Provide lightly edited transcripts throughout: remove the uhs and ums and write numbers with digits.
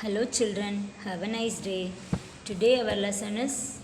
Hello children, have a nice day. Today our lesson is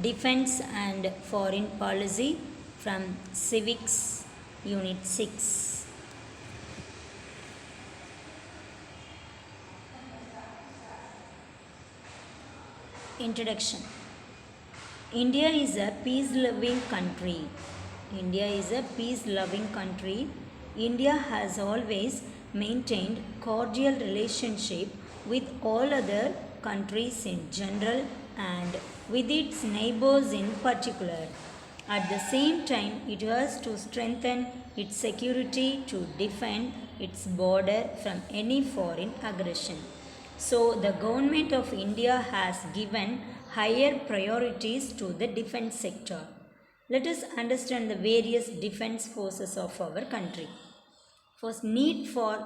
Defense and Foreign Policy from Civics Unit 6. Introduction. India is a peace-loving country. India is a peace-loving country. India has always maintained cordial relationship with all other countries in general and with its neighbors in particular. At the same time, it has to strengthen its security to defend its border from any foreign aggression. So, the government of India has given higher priorities to the defense sector. Let us understand the various defense forces of our country. First, need for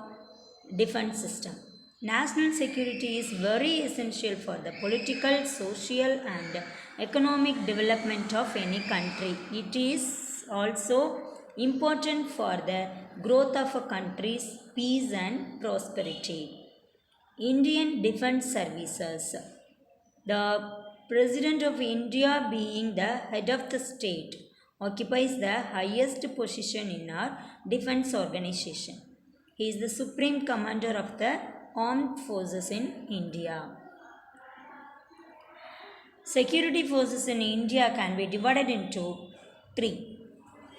defense system. National security is very essential for the political, social and economic development of any country. It is also important for the growth of a country's peace and prosperity. Indian Defence Services. The President of India, being the head of the state, occupies the highest position in our defense organization. He is the supreme commander of the armed forces in India. Security forces in India can be divided into three: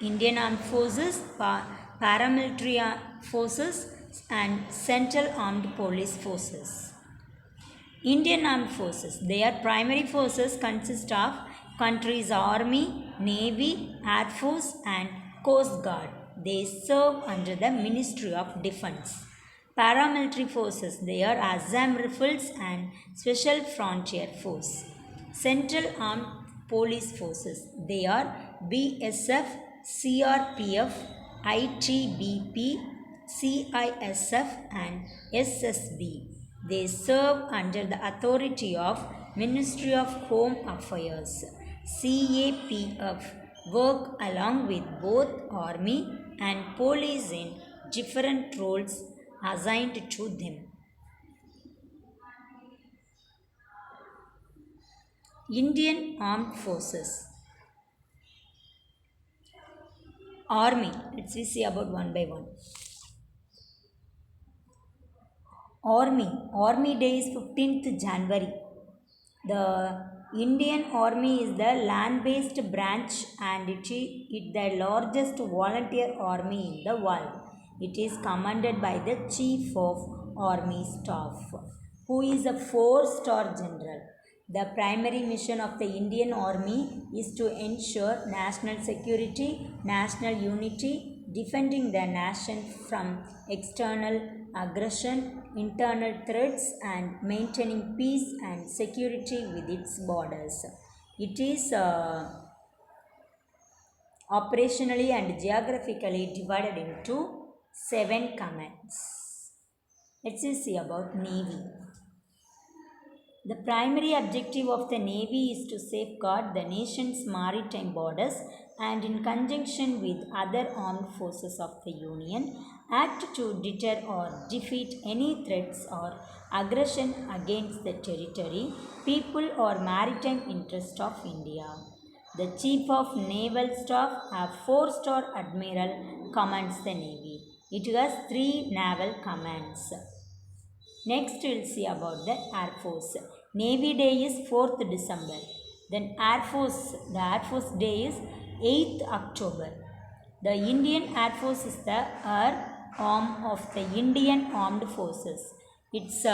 Indian Armed Forces, paramilitary forces, and Central Armed Police Forces. Indian Armed Forces. Their primary forces consist of country's army, navy, air force and coast guard. They serve under the Ministry of Defense. Paramilitary forces. They are Assam Rifles and Special Frontier Force. Central Armed Police Forces. They are BSF, CRPF, ITBP, CISF and SSB. They serve under the authority of Ministry of Home Affairs. CAPF work along with both army and police in different roles assigned to them. Indian Armed Forces. Army. Let's see about one by one. Army Day is 15th January. The Indian Army is the land-based branch and it is the largest volunteer army in the world. It is commanded by the Chief of Army Staff, who is a 4-star general. The primary mission of the Indian Army is to ensure national security, national unity, defending the nation from external aggression, internal threats and maintaining peace and security with its borders. It is operationally and geographically divided into 7 commands. Let's see about Navy. The primary objective of the Navy is to safeguard the nation's maritime borders and in conjunction with other armed forces of the Union, act to deter or defeat any threats or aggression against the territory, people or maritime interest of India. The Chief of Naval Staff, a 4-star admiral, commands the Navy. It has 3 naval commands. Next we'll see about the Air Force. Navy Day is 4th December. Then the Air Force Day is 8th October. The Indian Air Force is the air arm of the Indian Armed Forces. Its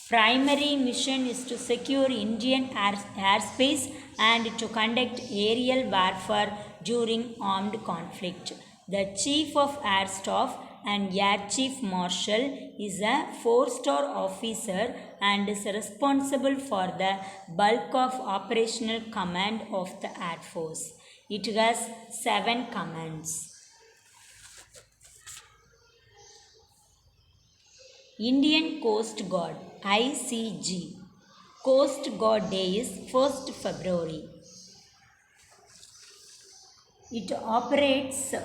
primary mission is to secure Indian airspace and to conduct aerial warfare during armed conflict. The Chief of Air Staff and Air Chief Marshal is a 4-star officer and is responsible for the bulk of operational command of the Air Force. It has 7 commands. Indian Coast Guard, ICG. Coast Guard Day is 1st February. It operates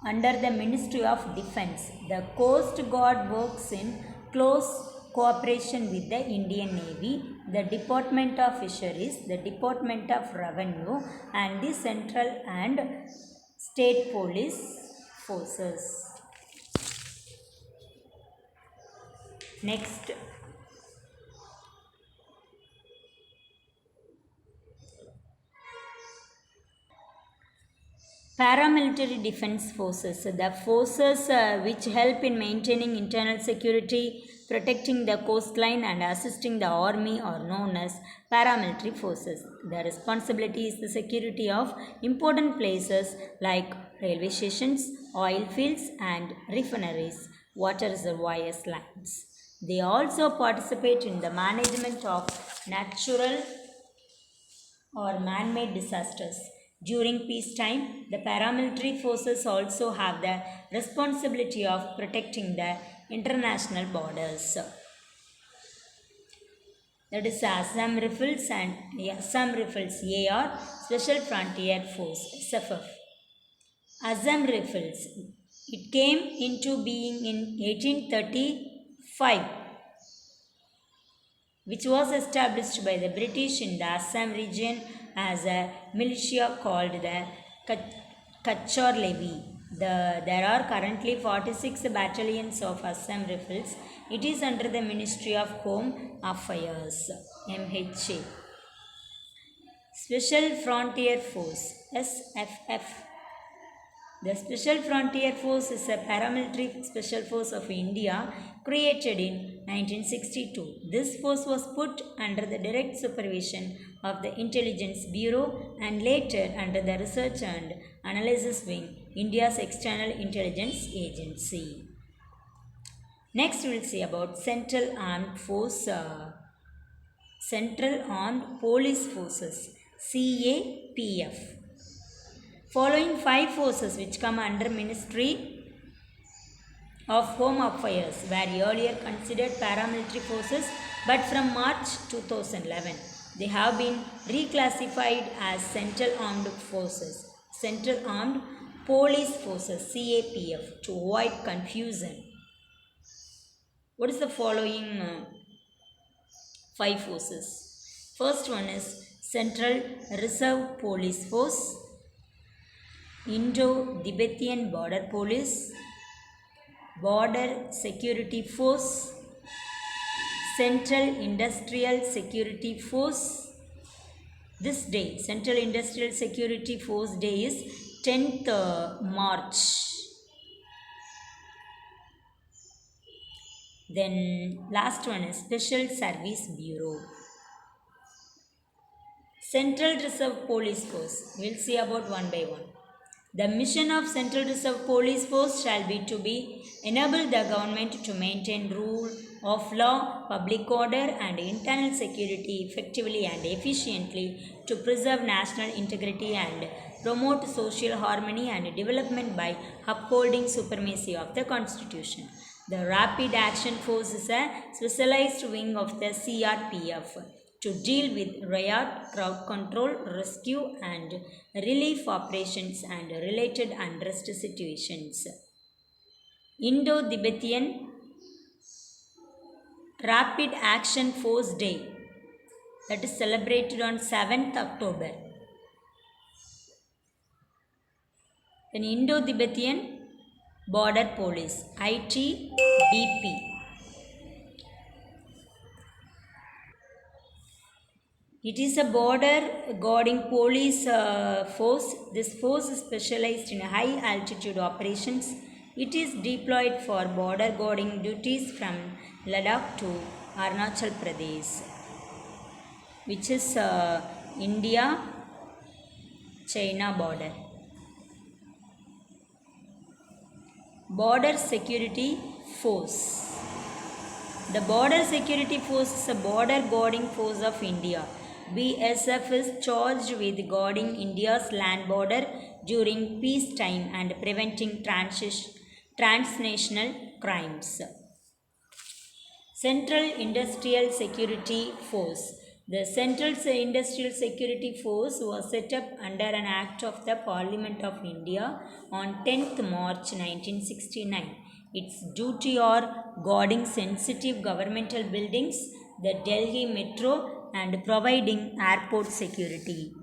under the Ministry of Defense. The Coast Guard works in close cooperation with the Indian Navy, the Department of Fisheries, the Department of Revenue, and the Central and State Police Forces. Next, paramilitary defense forces, the forces which help in maintaining internal security, protecting the coastline, and assisting the army are known as paramilitary forces. Their responsibility is the security of important places like railway stations, oil fields, and refineries, water reservoirs, lines. They also participate in the management of natural or man-made disasters. During peacetime, the paramilitary forces also have the responsibility of protecting the international borders. That is Assam Rifles and Assam Rifles AR Special Frontier Force SFF. Assam Rifles. It came into being in 1835, which was established by the British in the Assam region as a militia called the Kachor Levy. There are currently 46 battalions of Assam Rifles. It is under the Ministry of Home Affairs, MHA. Special Frontier Force, SFF. The Special Frontier Force is a paramilitary special force of India created in 1962. This force was put under the direct supervision of the Intelligence Bureau and later under the Research and Analysis Wing, India's external intelligence agency. Next, we will see about Central Armed Police Forces, CAPF. Following 5 forces which come under Ministry of Home Affairs were earlier considered paramilitary forces, but from March 2011 they have been reclassified as Central Armed Police Forces, CAPF, to avoid confusion. What is the following 5 forces? First one is Central Reserve Police Force, Indo-Tibetan Border Police, Border Security Force, Central Industrial Security Force. This day, Central Industrial Security Force Day is 10th March. Then last one is Special Service Bureau. Central Reserve Police Force. We will see about one by one. The mission of Central Reserve Police Force shall be to enable the government to maintain rule of law, public order and internal security effectively and efficiently, to preserve national integrity and promote social harmony and development by upholding supremacy of the Constitution. The Rapid Action Force is a specialized wing of the CRPF to deal with riot, crowd control, rescue and relief operations and related unrest situations. Indo-Tibetan Rapid Action Force Day, that is celebrated on 7th October. Then Indo-Tibetan Border Police, ITBP. It is a border guarding police force. This force is specialized in high altitude operations. It is deployed for border guarding duties from Ladakh to Arunachal Pradesh, which is India-China border. Border Security Force. The Border Security Force is a border guarding force of India. BSF is charged with guarding India's land border during peacetime and preventing transnational crimes. Central Industrial Security Force. The Central Industrial Security Force was set up under an Act of the Parliament of India on 10th March 1969. its duty or guarding sensitive governmental buildings, the Delhi Metro, and providing airport security.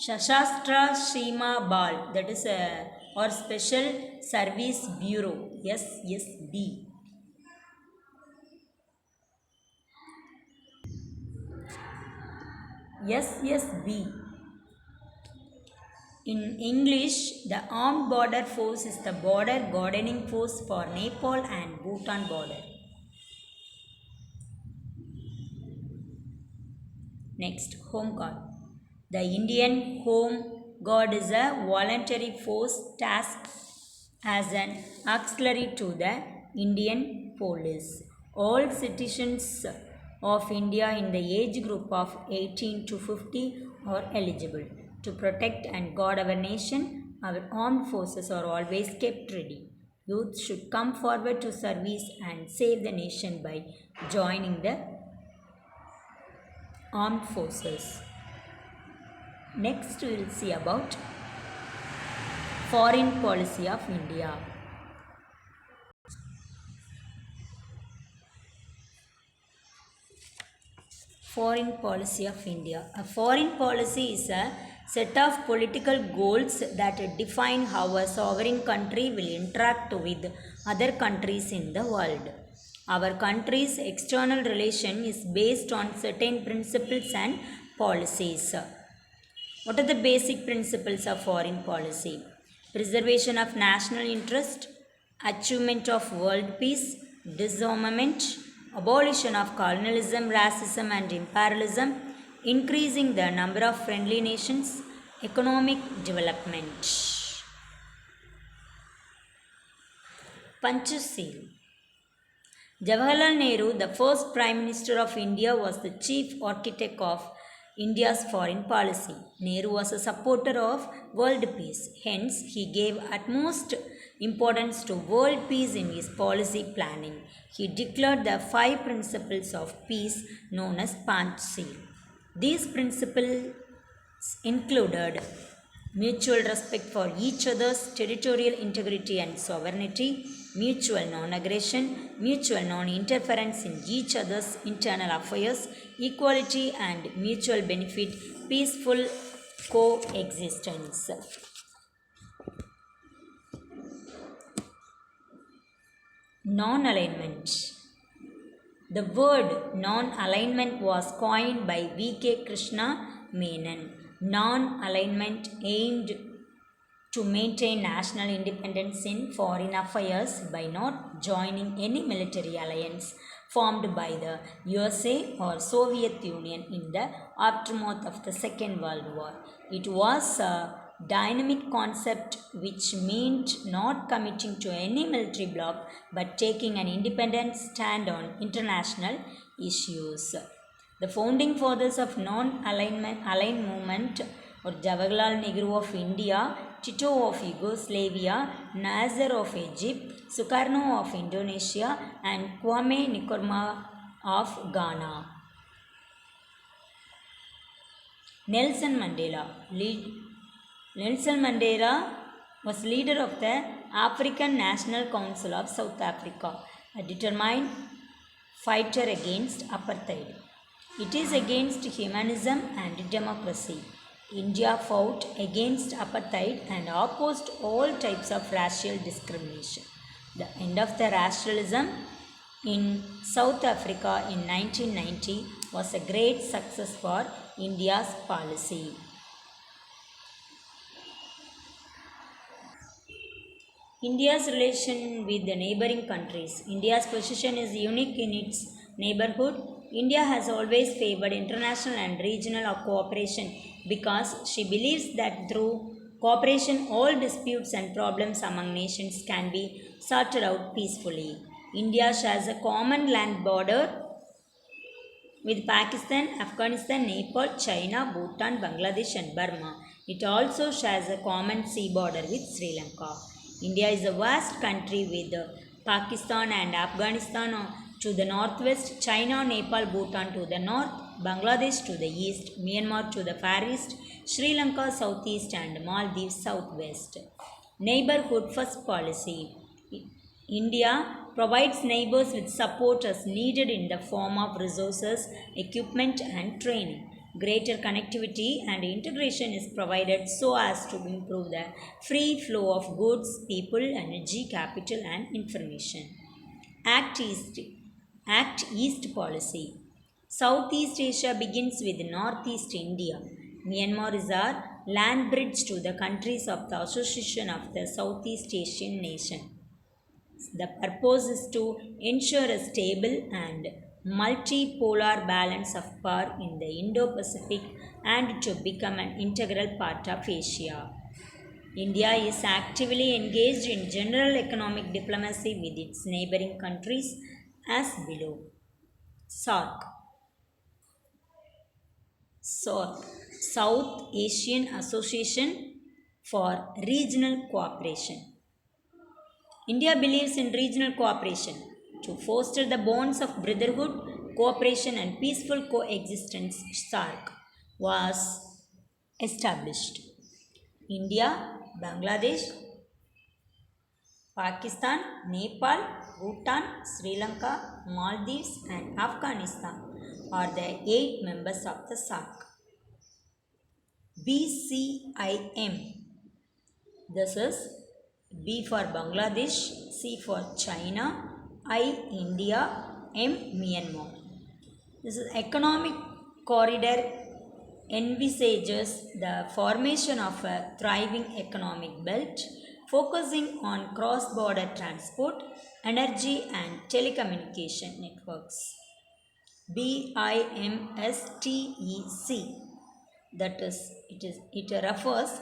Shashastra Shima Bal, that is or Special Service Bureau, SSB. SSB. In English, the Armed Border Force is the border gardening force for Nepal and Bhutan border. Next, Home Guard. The Indian Home Guard is a voluntary force tasked as an auxiliary to the Indian police. All citizens of India in the age group of 18 to 50 are eligible. To protect and guard our nation, our armed forces are always kept ready. Youth should come forward to service and save the nation by joining the armed forces. Next, we will see about foreign policy of India. Foreign policy of India. A foreign policy is a set of political goals that define how a sovereign country will interact with other countries in the world. Our country's external relation is based on certain principles and policies. What are the basic principles of foreign policy? Preservation of national interest, achievement of world peace, disarmament, abolition of colonialism, racism, and imperialism, increasing the number of friendly nations, economic development. Panchasheel. Jawaharlal Nehru, the first Prime Minister of India, was the chief architect of India's foreign policy. Nehru was a supporter of world peace. Hence, he gave utmost importance to world peace in his policy planning. He declared the 5 principles of peace known as Panchasheel. These principles included mutual respect for each other's territorial integrity and sovereignty, mutual non-aggression, mutual non-interference in each other's internal affairs, equality and mutual benefit, peaceful coexistence. Non-alignment. The word non-alignment was coined by V.K. Krishna Menon. Non-alignment aimed to maintain national independence in foreign affairs by not joining any military alliance formed by the USA or Soviet Union in the aftermath of the Second World War. It was a dynamic concept which meant not committing to any military bloc but taking an independent stand on international issues. The founding fathers of non-aligned movement were Jawaharlal Nehru of India, Tito of Yugoslavia, Nasser of Egypt, Sukarno of Indonesia, and Kwame Nkrumah of Ghana. Nelson Mandela. Nelson Mandela was leader of the African National Council of South Africa, a determined fighter against apartheid. It is against humanism and democracy. India fought against apartheid and opposed all types of racial discrimination. The end of the racialism in South Africa in 1990 was a great success for India's policy. India's relation with the neighboring countries. India's position is unique in its neighborhood. India has always favored international and regional cooperation because she believes that through cooperation all disputes and problems among nations can be sorted out peacefully. India shares a common land border with Pakistan, Afghanistan, Nepal, China, Bhutan, Bangladesh and Burma. It also shares a common sea border with Sri Lanka. India is a vast country with Pakistan and Afghanistan to the northwest, China, Nepal, Bhutan to the north, Bangladesh to the east, Myanmar to the far east, Sri Lanka southeast, and Maldives southwest. Neighborhood first policy. India provides neighbors with support as needed in the form of resources, equipment, and training. Greater connectivity and integration is provided so as to improve the free flow of goods, people, energy, capital, and information. Act East, Act East policy. Southeast Asia begins with Northeast India. Myanmar is our land bridge to the countries of the Association of the Southeast Asian Nation. The purpose is to ensure a stable and multipolar balance of power in the Indo Pacific and to become an integral part of Asia. India is actively engaged in general economic diplomacy with its neighboring countries as below. SAARC, SAARC, South Asian Association for Regional Cooperation. India believes in regional cooperation to foster the bonds of brotherhood, cooperation, and peaceful coexistence. SAARC was established. India, Bangladesh, Pakistan, Nepal, Bhutan, Sri Lanka, Maldives, and Afghanistan are the 8 members of the SAARC. BCIM. This is B for Bangladesh, C for China, I India, M Myanmar. This is economic corridor envisages the formation of a thriving economic belt focusing on cross-border transport, energy and telecommunication networks. BIMSTEC, that is it refers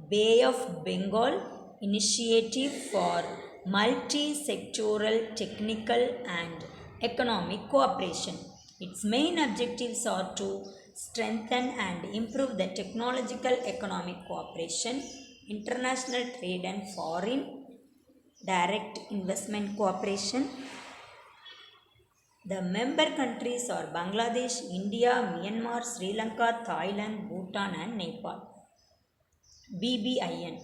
Bay of Bengal Initiative for Multi-Sectoral Technical and Economic Cooperation. Its main objectives are to strengthen and improve the technological economic cooperation, international trade and foreign direct investment cooperation. The member countries are Bangladesh, India, Myanmar, Sri Lanka, Thailand, Bhutan and Nepal. BBIN.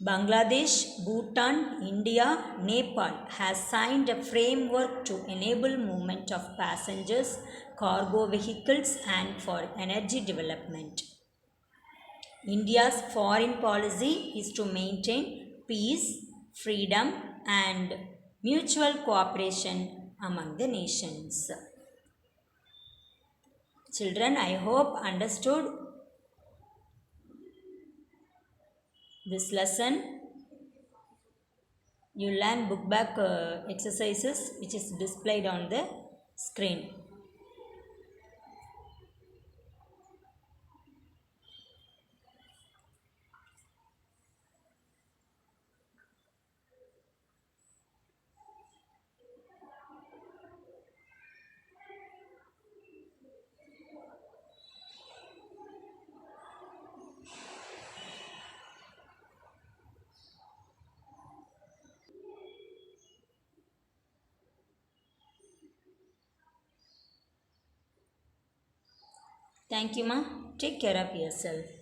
Bangladesh, Bhutan, India, Nepal has signed a framework to enable movement of passengers, cargo vehicles and for energy development. India's foreign policy is to maintain peace, freedom and mutual cooperation among the nations. Children, I hope understood this lesson. You learn book back exercises which is displayed on the screen. Thank you, ma. Take care of yourself.